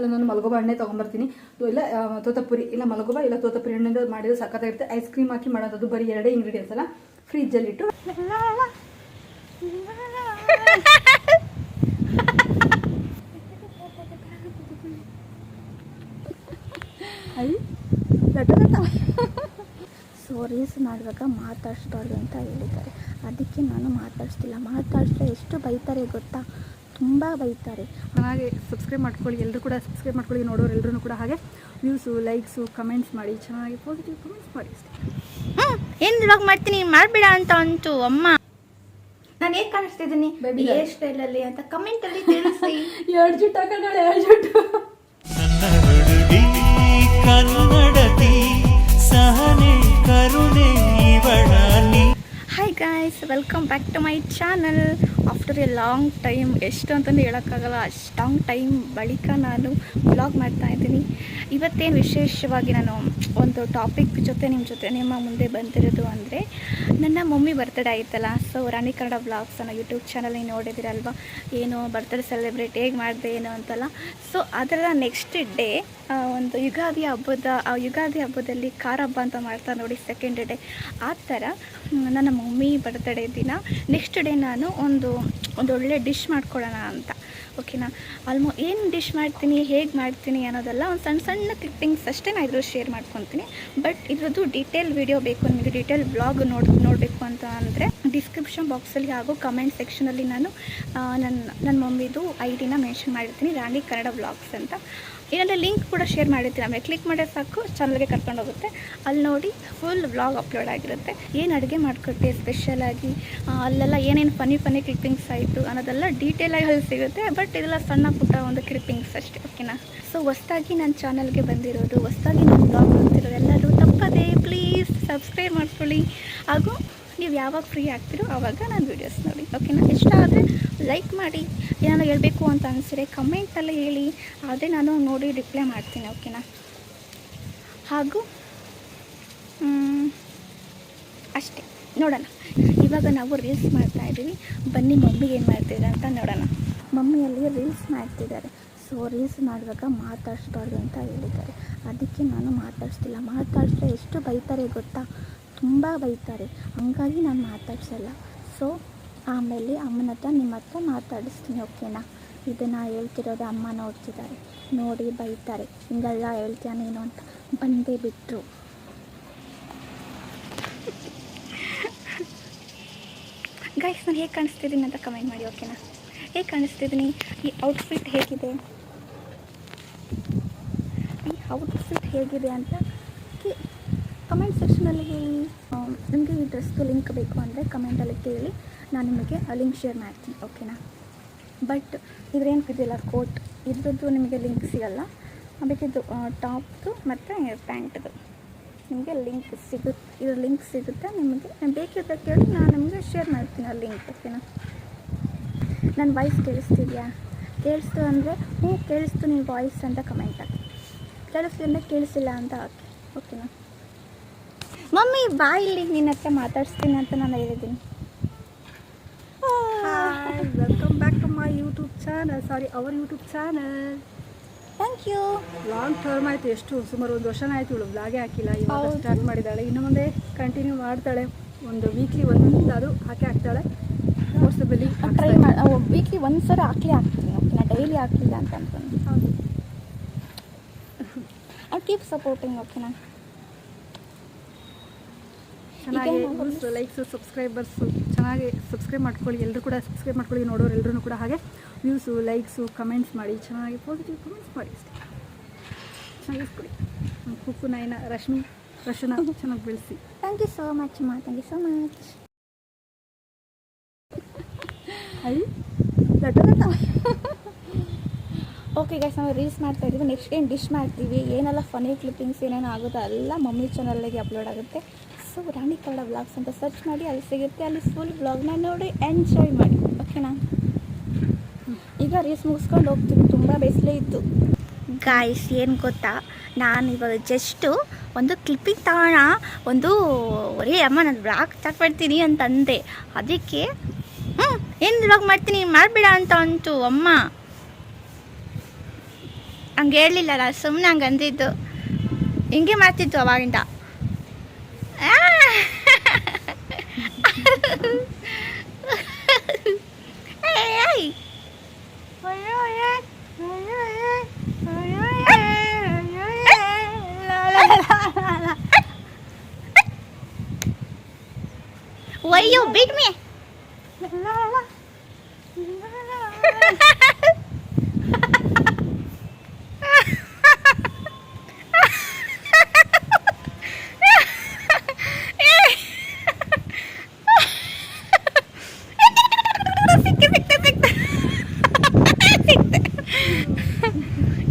ಒಂದೊಂದ್ಸಲ ನಾನು ಮಲಗೋಬ ಹಣ್ಣೆ ತೊಗೊಂಬರ್ತೀನಿ, ಇಲ್ಲ ತೋತಪುರಿ, ಇಲ್ಲ ಮಲಗೋಬ ಇಲ್ಲ ತೋತಪುರಿ ಹಣ್ಣಿಂದ ಮಾಡಿದ್ರೆ ಸಖತ್ತಾಗಿರುತ್ತೆ. ಐಸ್ ಕ್ರೀಮ್ ಹಾಕಿ ಮಾಡೋದು, ಬರೀ 2 ಇಂಗ್ರೀಡಿಯೆಂಟ್ಸ್ ಅಲ್ಲ, ಫ್ರಿಜ್ಜಲ್ಲಿಟ್ಟು ಸೊ ರೀಲ್ಸ್ ಮಾಡುವಾಗ ಮಾತಾಡಿಸ್ಬಾರ್ದು ಅಂತ ಹೇಳಿದ್ದಾರೆ, ಅದಕ್ಕೆ ನಾನು ಮಾತಾಡಿಸ್ತಿಲ್ಲ. ಮಾತಾಡಿದ್ರೆ ಎಷ್ಟು ಬೈತಾರೆ ಗೊತ್ತಾ, ತುಂಬ ಬೈತಾರೆ. ಹಾಗೆ ಸಬ್ಸ್ಕ್ರೈಬ್ ಮಾಡ್ಕೊಳ್ಳಿ, ಎಲ್ಲರೂ ಕೂಡ ಸಬ್ಸ್ಕ್ರೈಬ್ ಮಾಡ್ಕೊಳ್ಳಿ, ನೋಡೋರು ಎಲ್ಲರೂ ಕೂಡ. ಹಾಗೆ ವ್ಯೂಸು, ಲೈಕ್ಸು, ಕಮೆಂಟ್ಸ್ ಮಾಡಿ, ಚೆನ್ನಾಗಿ ಪಾಸಿಟಿವ್ ಕಮೆಂಟ್ಸ್ ಮಾಡಿ ಅಷ್ಟೇ. ಏನು ವ್ಲಾಗ್ ಮಾಡ್ತೀನಿ, ಮಾಡಬೇಡ ಅಂತ ಅಂತು ಅಮ್ಮ. ನಾನು ಹೇಗೆ ಕಾಣಿಸ್ತಿದ್ದೀನಿ ಹೇರ್ ಸ್ಟೈಲಲ್ಲಿ ಅಂತ ಕಮೆಂಟಲ್ಲಿ ತಿಳಿಸಿ. 2 ಜುಟ್ಟು ಹಾಕೊಂಡಾಳೆ, 2 ಜುಟ್ಟು. Hi guys, welcome back to my channel. After a long time, ಎಷ್ಟು ಅಂತಂದು ಹೇಳೋಕ್ಕಾಗಲ್ಲ, ಅಷ್ಟೊಂದು ಟೈಮ್ ಬಳಿಕ ನಾನು ವ್ಲಾಗ್ ಮಾಡ್ತಾಯಿದ್ದೀನಿ. ಇವತ್ತೇನು ವಿಶೇಷವಾಗಿ ನಾನು ಒಂದು ಟಾಪಿಕ್ ಜೊತೆ ನಿಮ್ಮ ಮುಂದೆ ಬಂದಿರೋದು ಅಂದರೆ, ನನ್ನ ಮಮ್ಮಿ ಬರ್ತ್ಡೇ ಆಯ್ತಲ್ಲ. ಸೊ ರಾಣಿ ಕನ್ನಡ ವ್ಲಾಗ್ಸ್ ಅನ್ನೋ ಯೂಟ್ಯೂಬ್ ಚಾನಲ್ನ ನೋಡಿದಿರಲ್ವ, ಏನು ಬರ್ತ್ಡೇ ಸೆಲೆಬ್ರೇಟ್ ಹೇಗೆ ಮಾಡಿದೆ ಏನು ಅಂತಲ್ಲ. ಸೊ ಅದರ ನೆಕ್ಸ್ಟ್ ಡೇ ಒಂದು ಯುಗಾದಿ ಹಬ್ಬದಲ್ಲಿ ಖಾರ ಹಬ್ಬ ಅಂತ ಮಾಡ್ತಾರೆ ನೋಡಿ, ಸೆಕೆಂಡ್ ಡೇ. ಆ ಥರ ನನ್ನ ಮಮ್ಮಿ ಬರ್ತ್ಡೇ ದಿನ ನೆಕ್ಸ್ಟ್ ಡೇ ನಾನು ಒಂದು ಒಳ್ಳೆ ಡಿಶ್ ಮಾಡ್ಕೊಳ್ಳೋಣ ಅಂತ. ಓಕೆನಾ, ಏನು ಡಿಶ್ ಮಾಡ್ತೀನಿ, ಹೇಗೆ ಮಾಡ್ತೀನಿ ಅನ್ನೋದೆಲ್ಲ ಒಂದು ಸಣ್ಣ ಕ್ಲಿಪ್ಪಿಂಗ್ಸ್ ಅಷ್ಟೇ ನಾನು ಇದ್ರಲ್ಲಿ ಶೇರ್ ಮಾಡ್ಕೊತೀನಿ. ಬಟ್ ಇದ್ರದ್ದು ಡೀಟೇಲ್ ವಿಡಿಯೋ ಬೇಕು, ನಿಮಗೆ ಡೀಟೇಲ್ ಬ್ಲಾಗ್ ನೋಡಬೇಕು ಅಂತ ಅಂದರೆ ಡಿಸ್ಕ್ರಿಪ್ಷನ್ ಬಾಕ್ಸಲ್ಲಿ ಹಾಗೂ ಕಮೆಂಟ್ ಸೆಕ್ಷನಲ್ಲಿ ನಾನು ನನ್ನ ಮಮ್ಮಿದು ID ಮೆನ್ಷನ್ ಮಾಡಿರ್ತೀನಿ, ರಾಣಿ ಕನ್ನಡ ವ್ಲಾಗ್ಸ್ ಅಂತ. ಏನಾದರೆ ಲಿಂಕ್ ಕೂಡ ಶೇರ್ ಮಾಡಿರ್ತೀನಿ, ಆಮೇಲೆ ಕ್ಲಿಕ್ ಮಾಡಿದ್ರೆ ಸಾಕು ಚಾನಲ್ಗೆ ಕರ್ಕೊಂಡು ಹೋಗುತ್ತೆ. ಅಲ್ಲಿ ನೋಡಿ ಫುಲ್ ವ್ಲಾಗ್ ಅಪ್ಲೋಡ್ ಆಗಿರುತ್ತೆ. ಏನು ಅಡುಗೆ ಮಾಡಿಕೊಟ್ಟೆ ಸ್ಪೆಷಲಾಗಿ, ಅಲ್ಲೆಲ್ಲ ಏನೇನು ಫನ್ನಿ ಕ್ಲಿಪ್ಪಿಂಗ್ಸ್ ಆಯಿತು ಅನ್ನೋದೆಲ್ಲ ಡೀಟೇಲಾಗಿ ಅಲ್ಲಿ ಸಿಗುತ್ತೆ. ಬಟ್ ಇದೆಲ್ಲ ಸಣ್ಣ ಪುಟ್ಟ ಒಂದು ಕ್ಲಿಪ್ಪಿಂಗ್ಸ್ ಅಷ್ಟೇ. ಓಕೆನಾ, ಸೊ ಹೊಸ್ದಾಗಿ ನನ್ನ ಚಾನಲ್ಗೆ ಬಂದಿರೋದು, ಹೊಸ್ದಾಗಿ ನನ್ನ ವ್ಲಾಗ್ ನೋಡ್ತಿರೋದು ಎಲ್ಲರೂ ತಪ್ಪದೇ ಪ್ಲೀಸ್ ಸಬ್ಸ್ಕ್ರೈಬ್ ಮಾಡ್ಕೊಳ್ಳಿ. ಹಾಗೂ ನೀವು ಯಾವಾಗ ಫ್ರೀ ಆಗ್ತಿರೋ ಆವಾಗ ನಾನು ವೀಡಿಯೋಸ್ ನೋಡಿ. ಓಕೆನಾ, ಇಷ್ಟ ಆದರೆ ಲೈಕ್ ಮಾಡಿ, ಏನಾದ್ರು ಹೇಳಬೇಕು ಅಂತ ಅನಿಸಿದ್ರೆ ಕಮೆಂಟಲ್ಲಿ ಹೇಳಿ, ಅದೇ ನಾನು ನೋಡಿ ರಿಪ್ಲೈ ಮಾಡ್ತೀನಿ. ಓಕೆನಾ, ಹಾಗೂ ಅಷ್ಟೇ. ನೋಡೋಣ, ಇವಾಗ ನಾವು ರೀಲ್ಸ್ ಮಾಡ್ತಾಯಿದ್ದೀವಿ, ಬನ್ನಿ ಮಮ್ಮಿ ಏನು ಮಾಡ್ತಿದ್ದಾರೆ ಅಂತ ನೋಡೋಣ. ಮಮ್ಮಿಯಲ್ಲಿ ರೀಲ್ಸ್ ಮಾಡ್ತಿದ್ದಾರೆ. ಸೊ ರೀಲ್ಸ್ ಮಾಡುವಾಗ ಮಾತಾಡಿಸ್ಬಾರ್ದು ಅಂತ ಹೇಳಿದ್ದಾರೆ, ಅದಕ್ಕೆ ನಾನು ಮಾತಾಡಿಸ್ತಿಲ್ಲ. ಮಾತಾಡಿದ್ರೆ ಎಷ್ಟು ಬೈತಾರೆ ಗೊತ್ತಾ, ತುಂಬ ಬೈತಾರೆ, ಹಂಗಾಗಿ ನಾನು ಮಾತಾಡ್ಸಲ್ಲ. ಸೊ ಆಮೇಲೆ ಅಮ್ಮನ ಹತ್ರ ನಿಮ್ಮ ಹತ್ರ ಮಾತಾಡಿಸ್ತೀನಿ. ಓಕೆನಾ, ಇದನ್ನು ಹೇಳ್ತಿರೋದು ಅಮ್ಮ ನೋಡ್ತಿದ್ದಾರೆ, ನೋಡಿ ಬೈತಾರೆ, ಹಿಂಗೆಲ್ಲ ಹೇಳ್ತೀಯ ನೀನು ಅಂತ ಬಂದೇ ಬಿಟ್ಟರು. ಗೈಸ್, ನಾನು ಹೇಗೆ ಕಾಣಿಸ್ತಿದ್ದೀನಿ ಅಂತ ಕಮೆಂಟ್ ಮಾಡಿ. ಓಕೆನಾ, ಹೇಗೆ ಕಾಣಿಸ್ತಿದ್ದೀನಿ, ಈ ಔಟ್ಫಿಟ್ ಹೇಗಿದೆ ಅಂತ ಕಮೆಂಟ್ ಸೆಕ್ಷನಲ್ಲಿ ಹೇಳಿ. ನಿಮಗೆ ಈ ಡ್ರೆಸ್ದು ಲಿಂಕ್ ಬೇಕು ಅಂದರೆ ಕಮೆಂಟಲ್ಲಿ ಕೇಳಿ, ನಾನು ನಿಮಗೆ ಲಿಂಕ್ ಶೇರ್ ಮಾಡ್ತೀನಿ. ಓಕೆನಾ, ಬಟ್ ಇದ್ರೇನು ಇದೆಯಲ್ಲ ಕೋಟ್, ಇದ್ರದ್ದು ನಿಮಗೆ ಲಿಂಕ್ ಸಿಗಲ್ಲ. ಬೇಕಿದ್ದು ಟಾಪ್ದು ಮತ್ತು ಪ್ಯಾಂಟ್ದು ನಿಮಗೆ ಲಿಂಕ್ ಸಿಗುತ್ತೆ ನಿಮಗೆ ಬೇಕಿದ್ದ ಕೇಳಿ, ನಾನು ನಿಮಗೆ ಶೇರ್ ಮಾಡ್ತೀನಿ ಆ ಲಿಂಕ್. ಓಕೆನಾ, ನನ್ನ ವಾಯ್ಸ್ ಕೇಳಿಸ್ತಿದೆಯಾ? ಕೇಳಿಸ್ತು ಅಂದರೆ ಕೇಳಿಸ್ತು ನಿಮ್ಮ ವಾಯ್ಸ್ ಅಂತ ಕಮೆಂಟ್ ಹಾಕಿ, ಕೇಳಿಸ್ತು ಅಂದರೆ ಕೇಳಿಸಿಲ್ಲ ಅಂತ ಹಾಕಿ. ಓಕೆನಾ, ಮಮ್ಮಿ ಬಾ ಇಲ್ಲಿ, ನಿನ್ನ ಹತ್ರ ಮಾತಾಡಿಸ್ತೀನಿ ಅಂತ ನಾನು ಹೇಳಿದ್ದೀನಿ. Welcome back to my YouTube channel, our YouTube channel. Thank you. Long term ಆಯಿತು, ಎಷ್ಟು ಸುಮಾರು 1 ವರ್ಷನೇ ಆಯಿತು ಇವಳು ಬ್ಲಾಗೇ ಹಾಕಿಲ್ಲ. ಇವಾಗ ಸ್ಟಾರ್ಟ್ ಮಾಡಿದ್ದಾಳೆ, ಇನ್ನು ಮುಂದೆ ಕಂಟಿನ್ಯೂ ಮಾಡ್ತಾಳೆ. ಒಂದು ವೀಕ್ಲಿ ಒಂದಾದರೂ ಹಾಕ್ತಾಳೆ. ವಾಟ್ಸಪ್ಪಲ್ಲಿ ಟ್ರೈ ವೀಕ್ಲಿ ಒಂದು ಸಲ ಹಾಕ್ತೀನಿ. ಓಕೆನಾ, ಡೈಲಿ ಹಾಕಿಲ್ಲ ಅಂತ ಅನ್ಕೊಂಡು. ಹೌದು, ಕೀಪ್ ಸಪೋರ್ಟಿಂಗ್. ಓಕೆನಾ, ಚೆನ್ನಾಗಿ ಲೈಕ್ಸು, ಸಬ್ಸ್ಕ್ರೈಬರ್ಸು ಚೆನ್ನಾಗಿ ಸಬ್ಸ್ಕ್ರೈಬ್ ಮಾಡ್ಕೊಳ್ಳಿ, ಎಲ್ಲರೂ ಕೂಡ ಸಬ್ಸ್ಕ್ರೈಬ್ ಮಾಡ್ಕೊಳ್ಳಿ, ನೋಡೋರು ಎಲ್ಲರೂ ಕೂಡ. ಹಾಗೆ ವ್ಯೂಸು, ಲೈಕ್ಸು, ಕಮೆಂಟ್ಸ್ ಮಾಡಿ, ಚೆನ್ನಾಗಿ ಪಾಸಿಟಿವ್ ಕಮೆಂಟ್ಸ್ ಮಾಡಿ ಅಷ್ಟೇ. ಚೆನ್ನಾಗಿ ಇಸ್ಕೊಡಿ. ಕುಕ್ಕು, ನಯನ, ರಶುನ ಚೆನ್ನಾಗಿ ಬೆಳೆಸಿ. ಥ್ಯಾಂಕ್ ಯು ಸೋ ಮಚ್ ಅಮ್ಮ, thank you so much. Okay guys, ನಾವು ರೀಲ್ಸ್ ಮಾಡ್ತಾಯಿದ್ದೀವಿ. ನೆಕ್ಸ್ಟ್ ಏನು ಡಿಶ್ ಮಾಡ್ತೀವಿ, ಏನೆಲ್ಲ ಫನಿ ಕ್ಲಿಪ್ಪಿಂಗ್ಸ್ ಏನೇನು ಆಗುತ್ತೋ ಎಲ್ಲ ಮಮ್ಮಿ ಚಾನಲ್ಗೆ ಅಪ್ಲೋಡ್ ಆಗುತ್ತೆ. ಸೊ ರಾಣಿ ಕನ್ನಡ ವ್ಲಾಗ್ಸ್ ಅಂತ ಸರ್ಚ್ ಮಾಡಿ, ಅಲ್ಲಿ ಸಿಗುತ್ತೆ. ಅಲ್ಲಿ ಫುಲ್ ವ್ಲಾಗ್ನ ನೋಡಿ ಎಂಜಾಯ್ ಮಾಡಿ. ಓಕೆನಾ, ಈಗ ರೀಲ್ಸ್ ಮುಗಿಸ್ಕೊಂಡು ಹೋಗ್ತೀವಿ, ತುಂಬ ಬೇಸಲೇ ಇತ್ತು. ಗಾಯ್ಸ್, ಏನು ಗೊತ್ತಾ, ನಾನು ಇವಾಗ ಜಸ್ಟು ಒಂದು ಕ್ಲಿಪ್ಪಿಂಗ್ ತಗೋಣ, ಒರೇ ಅಮ್ಮ ನಾನು ವ್ಲಾಗ್ ಸ್ಟಾರ್ಟ್ ಮಾಡ್ತೀನಿ ಅಂತ ಅಂದೆ. ಅದಕ್ಕೆ ಏನು ವ್ಲಾಗ್ ಮಾಡ್ತೀನಿ, ಮಾಡಬೇಡ ಅಂತ ಅಂತು ಅಮ್ಮ. ಹಂಗೆ ಹೇಳಲಿಲ್ಲಲ್ಲ, ಸುಮ್ಮನೆ ಹಂಗೆ ಅಂದಿದ್ದು. ಹಿಂಗೆ ಮಾಡ್ತಿತ್ತು ಅವಾಗಿಂದ. Why you beat me?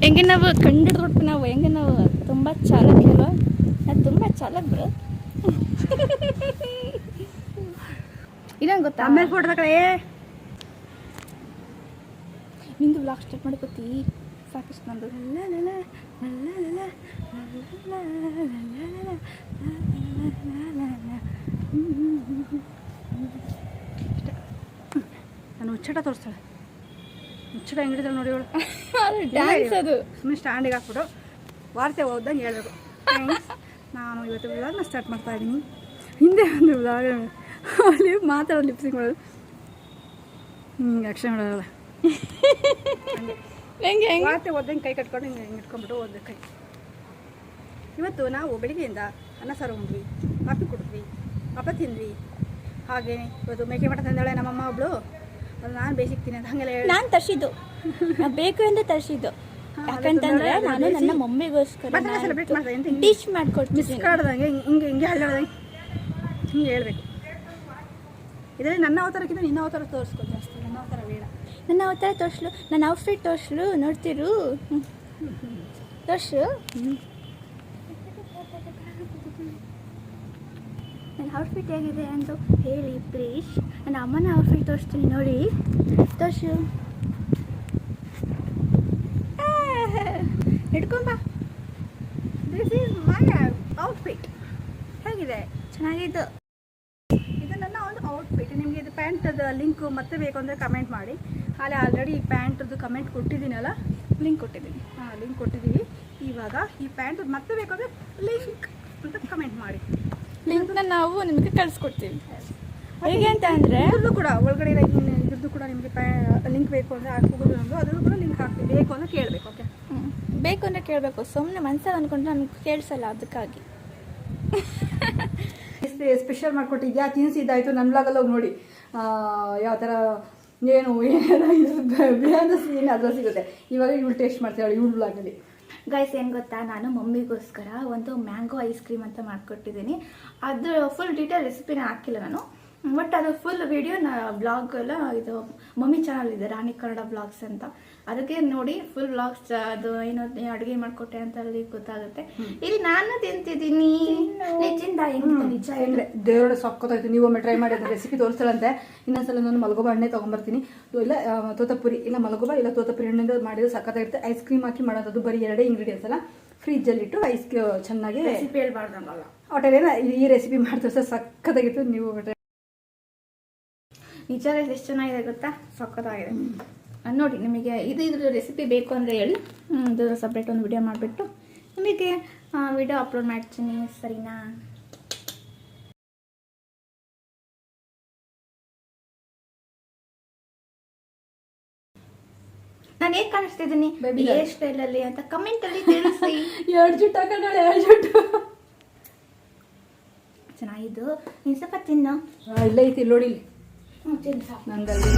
ಹೆಂಗೆ ನಾವು ಕಂಡಿಡ್ಬಿಟ್ಟು ನಾವು ಹೆಂಗೆ ನಾವು ತುಂಬ ಚಾಲಕ್ ಅಲ್ವಾ? ನಾವು ತುಂಬ ಚಾಲಕ್ ಬ್ರೋ. ಇನ್ನೊಂದು ಗೊತ್ತಾ, ಆಮೇಲೆ ಫೋಟೋ ತಗೊಳ್ಳಿ. ನಿಂದು ಬ್ಲಾಗ್ ಸ್ಟಾರ್ಟ್ ಮಾಡ್ಕೋತಿ ಸಾಕಿಷ್ಟು ನಂದು. ನಾನು ಹುಚ್ಚಟ ತೋರಿಸ್ತಾಳೆ. ಹುಚ್ಚಟ ಹೆಂಗಿಡಿದಾಳೆ ನೋಡಿ ಅವಳು. ಡ್ಯಾನ್ಸ್ ಅದು. ಸುಮ್ಮನೆ ಸ್ಟ್ಯಾಂಡಿಗೆ ಹಾಕ್ಬಿಟ್ಟು ವಾರ್ತೆ ಓದ್ದಂಗೆ ಹೇಳಬೇಕು. ನಾನು ಇವತ್ತು ವ್ಲಾಗ್ನ ಸ್ಟಾರ್ಟ್ ಮಾಡ್ತಾ ಇದ್ದೀನಿ. ಹಿಂದೆ ಒಂದು ವ್ಲಾಗ್ ಅಲ್ಲಿ ಮಾತಾಡೋದು ಲಿಪ್ಸಿಂಗ್ ಮಾಡೋದು, ಅಕ್ಷರ ಮಾಡೋದಲ್ಲ, ಹೆಂಗೆ ಹೆಂಗೆ ವಾರ್ತೆ ಓದ್ದಂಗೆ ಕೈ ಕಟ್ಕೊಂಡು ಹಿಂಗೆ ಹಿಂಗೆ ಇಟ್ಕೊಂಡ್ಬಿಟ್ಟು ಓದ್ಬೇಕು ಕೈ. ಇವತ್ತು ನಾವು ಬೆಳಿಗ್ಗೆಯಿಂದ ಅನ್ನ ಸಾರು ಉಂಡ್ವಿ, ಕಾಫಿ ಕುಡಿದ್ವಿ, ಹಬ್ಬ ತಿಂದ್ವಿ. ಹಾಗೆ ಇವತ್ತು ಮೇಕೆ ಮಠ ತಂದಾಳೆ ನಮ್ಮಮ್ಮ ಒಬ್ಳು, ಅದು ನಾನು ಬೇಯಿಸಿಕ್ತೀನಿ ಅಂತ ಹಾಗೆಲ್ಲ ಹೇಳಿ ನಾನು ತರಿಸಿದ್ದು ಬೇಕು ಎಂದು ತರಿಸಿದ್ದು. ಯಾಕಂತಂದ್ರೆ ನಾನು ನನ್ನ ಮಮ್ಮಿಗೋಸ್ಕರ ಸೆಲೆಬ್ರೇಟ್ ಮಾಡ್ತಾ ಇದ್ದೀನಿ. ಡಿಶ್ ಮಾಡ್ಕೊಡ್ತೀನಿ. ಮಿಸ್ ಕಾಡ್ದಂಗೆ ಹಿಂಗೆ ಹಿಂಗೆ ಹಳ್ಳಾಡ್ದಂಗೆ ಹಿಂಗೆ ಹೇಳ್ಬೇಕು. ಇದರಲ್ಲಿ ನನ್ನ ಅವತಾರಕ್ಕಿಂತ ನಿನ್ನ ಅವತಾರ ತೋರಿಸ್ಕೊಳ್ತೀನಿ ಅಷ್ಟೇ. ನನ್ನ ಅವತಾರ ಬೇಡ. ನನ್ನ ಅವತಾರ ತೋರಿಸ್ಲು, ನನ್ನ ಔಟ್ಫಿಟ್ ತೋರಿಸ್ಲು, ನೋಡ್ತಿರು ತೋರಿಸು. ನನ್ನ ಔಟ್ಫಿಟ್ ಹೇಗಿದೆ ಎಂದು ಹೇಳಿ ಪ್ಲೀಸ್. ನನ್ನ ಅಮ್ಮನ ಔಟ್ಫಿಟ್ ತೋರಿಸ್ತೀನಿ ನೋಡಿ, ತೋರಿಸು. ಹಿಡ್ಕೊಂಬ. This is my outfit. ಹೇಗಿದೆ? ಚೆನ್ನಾಗಿದ್ದು. ಇದು ನನ್ನ ಒಂದು ಔಟ್ಫಿಟ್. ನಿಮಗೆ ಇದು ಪ್ಯಾಂಟದ ಲಿಂಕ್ ಮತ್ತೆ ಬೇಕು ಅಂದರೆ ಕಮೆಂಟ್ ಮಾಡಿ. ಅಲ್ಲಿ ಆಲ್ರೆಡಿ ಈ ಪ್ಯಾಂಟದ್ದು ಕಮೆಂಟ್ ಕೊಟ್ಟಿದ್ದೀನಲ್ಲ, ಲಿಂಕ್ ಕೊಟ್ಟಿದ್ದೀನಿ. ಲಿಂಕ್ ಕೊಟ್ಟಿದ್ದೀವಿ. ಇವಾಗ ಈ ಪ್ಯಾಂಟ್ ಮತ್ತೆ ಬೇಕಾದರೆ ಲಿಂಕ್ ಅಂತ ಕಮೆಂಟ್ ಮಾಡಿ. ಲಿಂಕ್ನ ನಾವು ನಿಮಗೆ ಕಳಿಸ್ಕೊಡ್ತೀವಿ. ಹೇಗೆ ಅಂತ ಅಂದರೆ ಇದ್ರದ್ದು ಕೂಡ ಒಳಗಡೆ ಇದ್ರದ್ದು ಕೂಡ ನಿಮಗೆ ಲಿಂಕ್ ಬೇಕು ಅಂದರೆ ಹಾಕ್ಬೋದು. ನಮ್ಮದು ಅದನ್ನು ಕೂಡ ಲಿಂಕ್ ಹಾಕ್ತೀವಿ. ಬೇಕು ಅಂದರೆ ಕೇಳಬೇಕು. ಓಕೆ, ಬೇಕು ಅಂದರೆ ಕೇಳಬೇಕು. ಸುಮ್ಮನೆ ಮನಸ್ಸಲ್ಲಿ ಅಂದ್ಕೊಂಡ್ರೆ ನನಗೆ ಕೇಳಿಸಲ್ಲ, ಅದಕ್ಕಾಗಿ. ಸ್ಪೆಷಲ್ ಮಾಡಿಕೊಟ್ಟಿದ್ಯಾ, ತಿನ್ಸಿದ್ದಾಯಿತು. ನನ್ನ ಬ್ಲಾಗಲ್ಲಿ ಹೋಗಿ ನೋಡಿ ಯಾವ ಥರ ಏನು ಬಿಹಾಂಡ್ ದ ಸೀನ್ ಅದ್ರ ಸಿಗುತ್ತೆ. ಇವಾಗ ಇವಳು ಟೇಸ್ಟ್ ಮಾಡ್ತಾಳೆ ಇವಳು ಬ್ಲಾಗಲ್ಲಿ. ಗೈಸ್ ಏನು ಗೊತ್ತಾ, ನಾನು ಮಮ್ಮಿಗೋಸ್ಕರ ಒಂದು ಮ್ಯಾಂಗೋ ಐಸ್ ಕ್ರೀಮ್ ಅಂತ ಮಾಡಿಕೊಟ್ಟಿದ್ದೀನಿ. ಅದು ಫುಲ್ ಡೀಟೇಲ್ ರೆಸಿಪಿನ ಹಾಕಿಲ್ಲ ನಾನು, ಬಟ್ ಅದು ಫುಲ್ ವಿಡಿಯೋ ಬ್ಲಾಗ್ ಎಲ್ಲ ಇದು ಮಮ್ಮಿ ಚಾನಲ್ ಇದೆ, ರಾಣಿ ಕನ್ನಡ ಬ್ಲಾಗ್ಸ್ ಅಂತ. ಅದಕ್ಕೆ ನೋಡಿ ಫುಲ್ ಬ್ಲಾಗ್ಸ್ ಅದು ಏನು ಅಡುಗೆ ಮಾಡಿಕೊಟ್ಟೆ ಅಂತ ಅಲ್ಲಿ ಗೊತ್ತಾಗುತ್ತೆ. ಇಲ್ಲಿ ನಾನು ತಿಂತಿದ್ದೀನಿ. ನಿಜದಿಂದ ಹೆಂಗೆ ನಿಜ ಅಂದರೆ ದೇವರೊಡೆ ಸೊಕ್ಕೋತಾಯ್ತು. ನೀವು ಒಮ್ಮೆ ಟ್ರೈ ಮಾಡಿ ಅದು ರೆಸಿಪಿ ತೋರಿಸ್ತಾಳಂತೆ. ಇನ್ನೊಂದ್ಸಲ ನಾನು ಮಲಗೋಬ ಹಣ್ಣೆ ತೊಗೊಂಬರ್ತೀನಿ, ಇಲ್ಲ ತೋತಪುರಿ, ಇಲ್ಲ ಮಲಗೋಬ, ಇಲ್ಲ ತೋತಪುರಿ ಹಣ್ಣಿಂದ ಮಾಡಿದ್ರೆ ಸಕ್ಕತ್ತಾಗಿರುತ್ತೆ. ಐಸ್ ಕ್ರೀಮ್ ಹಾಕಿ ಮಾಡೋದು ಬರೀ 2 ಇಂಗ್ರೀಡಿಯೆಂಟ್ಸ್ ಅಲ್ಲ. ಫ್ರಿಜ್ಜಲ್ಲಿಟ್ಟು ಐಸ್ ಚೆನ್ನಾಗಿ ರೆಸಿಪಿ ಹೇಳ್ಬಾರ್ದಂಗಲ್ಲ ಹೋಟೆಲೇನ ಈ ರೆಸಿಪಿ ಮಾಡ್ತಾರೆ ಸರ್, ಸಕ್ಕತ್ತಾಗಿತ್ತು. ನೀವು ನಿಜ ಎಷ್ಟು ಚೆನ್ನಾಗಿದೆ ಗೊತ್ತಾ, ಸಕ್ಕತ್ತಾಗಿದೆ. ನೋಡಿ, ನಿಮಗೆ ಇದ್ರ ರೆಸಿಪಿ ಬೇಕು ಅಂದರೆ ಹೇಳಿ, ಇದು ಸಪ್ರೇಟ್ ಒಂದು ವಿಡಿಯೋ ಮಾಡಿಬಿಟ್ಟು ನಿಮಗೆ ವಿಡಿಯೋ ಅಪ್ಲೋಡ್ ಮಾಡ್ತೀನಿ, ಸರಿನಾ? ನಾನು ಹೇಗೆ ಕಾಣಿಸ್ತಿದ್ದೀನಿ ಹೇರ್ ಸ್ಟೈಲಲ್ಲಿ ಅಂತ ಕಮೆಂಟಲ್ಲಿ ತಿಳಿಸಿ. 2 ಜುಟ್ಟು ಹಾಕೊಂಡಾಳೆ, 2 ಜುಟ್ಟು ಚೆನ್ನಾಗಿದ್ದು. ನೀನು ಸ್ವಲ್ಪ ತಿನ್ನು. ಇಲ್ಲ ಐತಿ ನೋಡಿ, ತಿನ್ನು ನಂಗಲ್ಲಿ